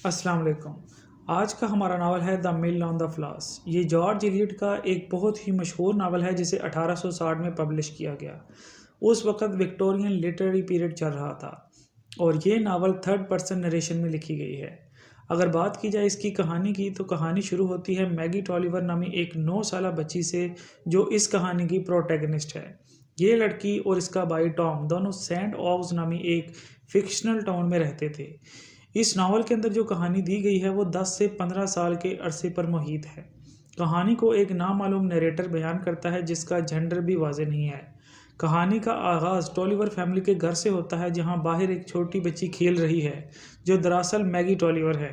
अस्सलाम वालेकुम। आज का हमारा नावल है the mill on the floss. ये जॉर्ज इलियट का एक बहुत ही मशहूर नावल है जिसे 1860 में पब्लिश किया गया। उस वक़्त विक्टोरियन लिटरेरी पीरियड चल रहा था और ये नावल थर्ड पर्सन नरेशन में लिखी गई है। अगर बात की जाए इसकी कहानी की तो कहानी शुरू होती है मैगी टॉलिवर नामी एक 9 साला बच्ची से जो इस कहानी की प्रोटैगनिस्ट है। ये लड़की और इसका भाई टॉम दोनों सेंट ऑग्स नामी एक फिक्शनल टाउन में रहते थे। इस नावल के अंदर जो कहानी दी गई है वो 10 से 15 साल के अरसे पर मुहित है। कहानी को एक नामालूम नरेटर बयान करता है जिसका जेंडर भी वाज़ेह नहीं है। कहानी का आगाज़ टॉलिवर फैमिली के घर से होता है जहां बाहर एक छोटी बच्ची खेल रही है जो दरअसल मैगी टॉलिवर है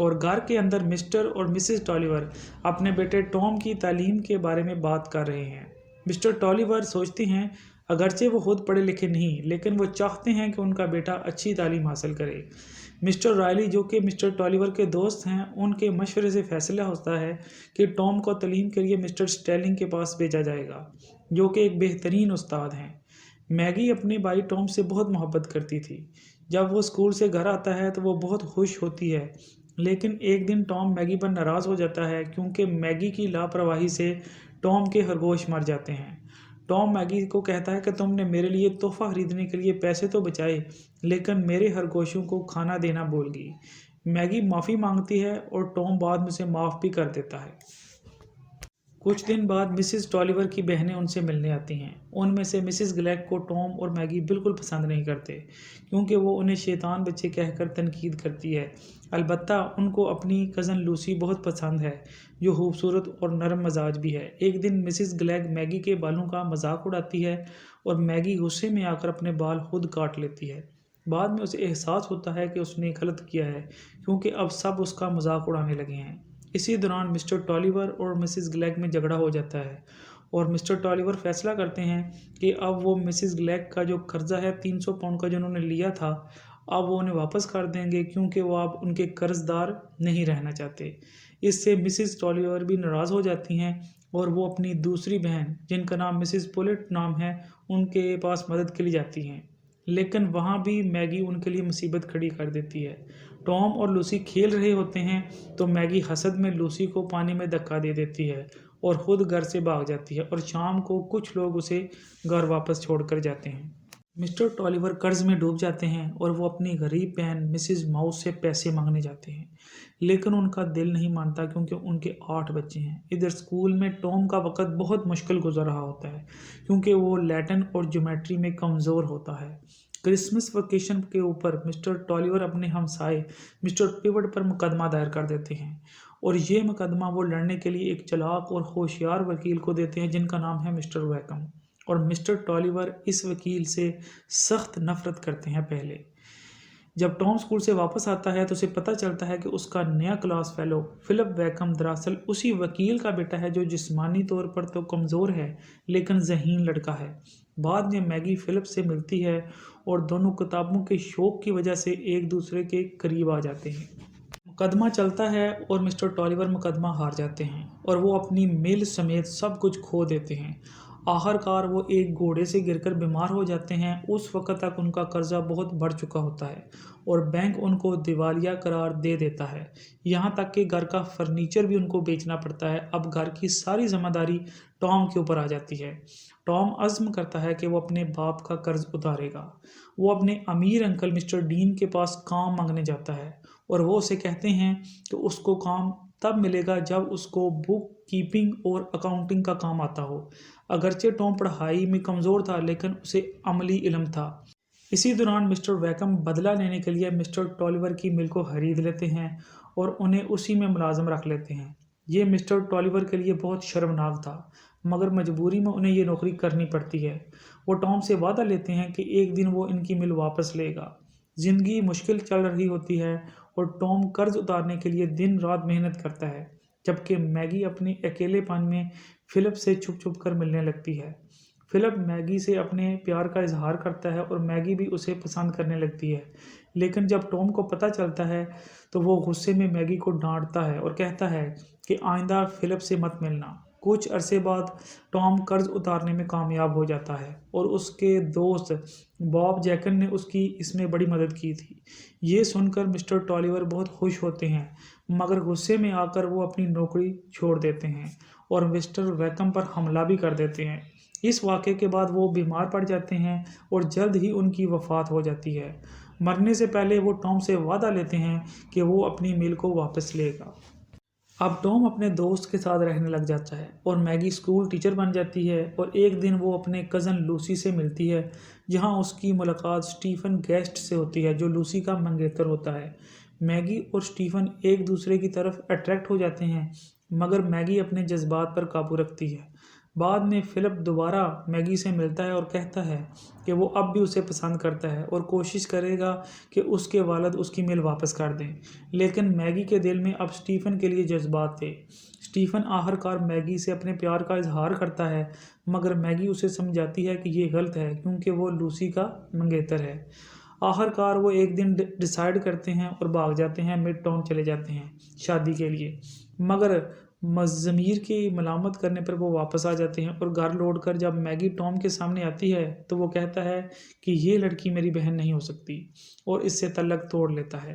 और घर के अंदर मिस्टर और मिसेस टॉलिवर अपने बेटे टॉम की तालीम के बारे में बात कर रहे हैं। मिस्टर टॉलिवर सोचते हैं अगरचे वो खुद पढ़े लिखे नहीं लेकिन वो चाहते हैं कि उनका बेटा अच्छी तालीम हासिल करे। मिस्टर रायली जो कि मिस्टर टॉलिवर के दोस्त हैं उनके मशवरे से फैसला होता है कि टॉम को तालीम के लिए मिस्टर स्टेलिंग के पास भेजा जाएगा जो कि एक बेहतरीन उस्ताद हैं। मैगी अपने भाई टॉम से बहुत मोहब्बत करती थी। जब वो स्कूल से घर आता है तो वो बहुत खुश होती है लेकिन एक दिन टॉम मैगी पर नाराज़ हो जाता है क्योंकि मैगी की लापरवाही से टॉम के खरगोश मर जाते हैं। टॉम मैगी को कहता है कि तुमने मेरे लिए तोहफा खरीदने के लिए पैसे तो बचाए लेकिन मेरे खरगोशों को खाना देना भूल गई। मैगी माफ़ी मांगती है और टॉम बाद में उसे माफ़ भी कर देता है। कुछ दिन बाद मिसेस टॉलिवर की बहनें उनसे मिलने आती हैं। उनमें से मिसेस ग्लेग को टॉम और मैगी बिल्कुल पसंद नहीं करते क्योंकि वो उन्हें शैतान बच्चे कहकर तनकीद करती है। अलबत्ता उनको अपनी कज़न लूसी बहुत पसंद है जो खूबसूरत और नरम मजाज भी है। एक दिन मिसेस ग्लेग मैगी के बालों का मजाक उड़ाती है और मैगी गुस्से में आकर अपने बाल खुद काट लेती है। बाद में उसे एहसास होता है कि उसने गलत किया है क्योंकि अब सब उसका मजाक उड़ाने लगे हैं। इसी दौरान मिस्टर टॉलिवर और मिसेस ग्लेग में झगड़ा हो जाता है और मिस्टर टॉलिवर फैसला करते हैं कि अब वो मिसेस ग्लेग का जो कर्जा है 300 पाउंड का जो उन्होंने लिया था अब वो उन्हें वापस कर देंगे क्योंकि वो अब उनके कर्जदार नहीं रहना चाहते। इससे मिसेस टॉलिवर भी नाराज़ हो जाती हैं और वो अपनी दूसरी बहन जिनका नाम मिसेस पुलेट नाम है उनके पास मदद के लिए जाती हैं लेकिन वहाँ भी मैगी उनके लिए मुसीबत खड़ी कर देती है। टॉम और लूसी खेल रहे होते हैं तो मैगी हसद में लूसी को पानी में धक्का दे देती है और ख़ुद घर से भाग जाती है और शाम को कुछ लोग उसे घर वापस छोड़कर जाते हैं। मिस्टर टॉलिवर कर्ज में डूब जाते हैं और वो अपनी गरीब बहन मिसिज माउस से पैसे मांगने जाते हैं लेकिन उनका दिल नहीं मानता क्योंकि उनके 8 बच्चे हैं। इधर स्कूल में टॉम का वक़्त बहुत मुश्किल गुजर रहा होता है क्योंकि वो लैटिन और ज्योमेट्री में कमज़ोर होता है। क्रिसमस वेकेशन के ऊपर मिस्टर टॉलिवर अपने हमसाए मिस्टर पिवट पर मुकदमा दायर कर देते हैं और ये मुकदमा वो लड़ने के लिए एक चालाक और होशियार वकील को देते हैं जिनका नाम है मिस्टर वैकम। और मिस्टर टॉलिवर इस वकील से सख्त नफरत करते हैं। पहले जब टॉम स्कूल से वापस आता है तो उसे पता चलता है कि उसका नया क्लास फेलो फिलिप वैकम दरअसल उसी वकील का बेटा है जो जिस्मानी तौर पर तो कमज़ोर है लेकिन ज़हीन लड़का है। बाद में मैगी फिलिप से मिलती है और दोनों किताबों के शौक़ की वजह से एक दूसरे के करीब आ जाते हैं। मुकदमा चलता है और मिस्टर टॉलिवर मुकदमा हार जाते हैं और वो अपनी मिल समेत सब कुछ खो देते हैं। आखिरकार वो एक घोड़े से गिरकर बीमार हो जाते हैं। उस वक़्त तक उनका कर्जा बहुत बढ़ चुका होता है और बैंक उनको दिवालिया करार दे देता है। यहाँ तक कि घर का फर्नीचर भी उनको बेचना पड़ता है। अब घर की सारी जिम्मेदारी टॉम के ऊपर आ जाती है। टॉम अज़्म करता है कि वो अपने बाप का कर्ज उतारेगा। वो अपने अमीर अंकल मिस्टर डीन के पास काम मांगने जाता है और वो उसे कहते हैं कि उसको काम तब मिलेगा जब उसको बुक कीपिंग और अकाउंटिंग का काम आता हो। अगरचे टॉम पढ़ाई में कमज़ोर था लेकिन उसे अमली इल्म था। इसी दौरान मिस्टर वैकम बदला लेने के लिए मिस्टर टॉलिवर की मिल को खरीद लेते हैं और उन्हें उसी में मुलाजिम रख लेते हैं। ये मिस्टर टॉलिवर के लिए बहुत शर्मनाक था मगर मजबूरी में उन्हें ये नौकरी करनी पड़ती है। वो टॉम से वादा लेते हैं कि एक दिन वो इनकी मिल वापस लेगा। ज़िंदगी मुश्किल चल रही होती है और टॉम कर्ज उतारने के लिए दिन रात मेहनत करता है जबकि मैगी अपने अकेलेपन में फिलिप से छुप छुप कर मिलने लगती है। फिलिप मैगी से अपने प्यार का इजहार करता है और मैगी भी उसे पसंद करने लगती है लेकिन जब टॉम को पता चलता है तो वो गुस्से में मैगी को डांटता है और कहता है कि आइंदा फिलिप से मत मिलना। कुछ अरसे बाद टॉम कर्ज उतारने में कामयाब हो जाता है और उसके दोस्त बॉब जैकन ने उसकी इसमें बड़ी मदद की थी। ये सुनकर मिस्टर टॉलीवर बहुत खुश होते हैं, मगर गुस्से में आकर वो अपनी नौकरी छोड़ देते हैं और मिस्टर वैकम पर हमला भी कर देते हैं। इस वाक़े के बाद वो बीमार पड़ जाते हैं और जल्द ही उनकी वफ़ात हो जाती है। मरने से पहले वो टॉम से वादा लेते हैं कि वो अपनी मिल को वापस लेगा। अब टॉम अपने दोस्त के साथ रहने लग जाता है और मैगी स्कूल टीचर बन जाती है और एक दिन वो अपने कज़न लूसी से मिलती है, जहाँ उसकी मुलाकात स्टीफ़न गेस्ट से होती है, जो लूसी का मंगेतर होता है। मैगी और स्टीफ़न एक दूसरे की तरफ अट्रैक्ट हो जाते हैं, मगर मैगी अपने जज्बात पर काबू रखती है। बाद में फ़िलिप दोबारा मैगी से मिलता है और कहता है कि वो अब भी उसे पसंद करता है और कोशिश करेगा कि उसके वालिद उसकी मेल वापस कर दें, लेकिन मैगी के दिल में अब स्टीफ़न के लिए जज्बात थे। स्टीफ़न आखिरकार मैगी से अपने प्यार का इजहार करता है, मगर मैगी उसे समझाती है कि ये गलत है क्योंकि वो लूसी का मंगेतर है। आखिरकार वो एक दिन डिसाइड करते हैं और भाग जाते हैं, मिड टाउन चले जाते हैं शादी के लिए, मगर ज़मीर की मलामत करने पर वो वापस आ जाते हैं और घर लौट कर जब मैगी टॉम के सामने आती है तो वो कहता है कि ये लड़की मेरी बहन नहीं हो सकती और इससे तल्लक तोड़ लेता है।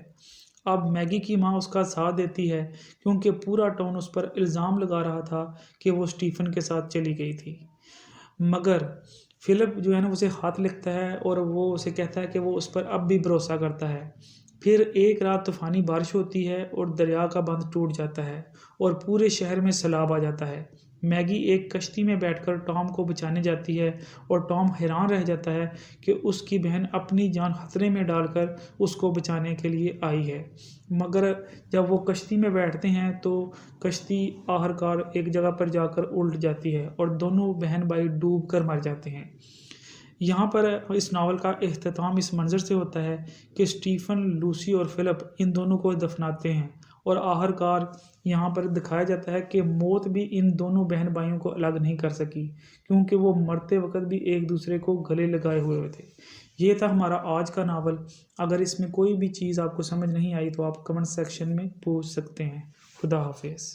अब मैगी की माँ उसका साथ देती है क्योंकि पूरा टाउन उस पर इल्ज़ाम लगा रहा था कि वो स्टीफ़न के साथ चली गई थी। मगर फ़िलिप जो है ना उसे हाथ लिखता है और वो उसे कहता है कि वो उस पर अब भी भरोसा करता है। फिर एक रात तूफ़ानी बारिश होती है और दरिया का बंध टूट जाता है और पूरे शहर में सैलाब आ जाता है। मैगी एक कश्ती में बैठकर टॉम को बचाने जाती है और टॉम हैरान रह जाता है कि उसकी बहन अपनी जान खतरे में डालकर उसको बचाने के लिए आई है। मगर जब वो कश्ती में बैठते हैं तो कश्ती आखिरकार एक जगह पर जाकर उल्ट जाती है और दोनों बहन भाई डूब कर मर जाते हैं। यहाँ पर इस नावल का इख्तिताम इस मंज़र से होता है कि स्टीफ़न, लूसी और फ़िलिप इन दोनों को दफ़नाते हैं और आखिरकार यहाँ पर दिखाया जाता है कि मौत भी इन दोनों बहन भाइयों को अलग नहीं कर सकी, क्योंकि वो मरते वक़्त भी एक दूसरे को गले लगाए हुए थे। ये था हमारा आज का नावल। अगर इसमें कोई भी चीज़ आपको समझ नहीं आई तो आप कमेंट सेक्शन में पूछ सकते हैं। खुदा हाफिज़।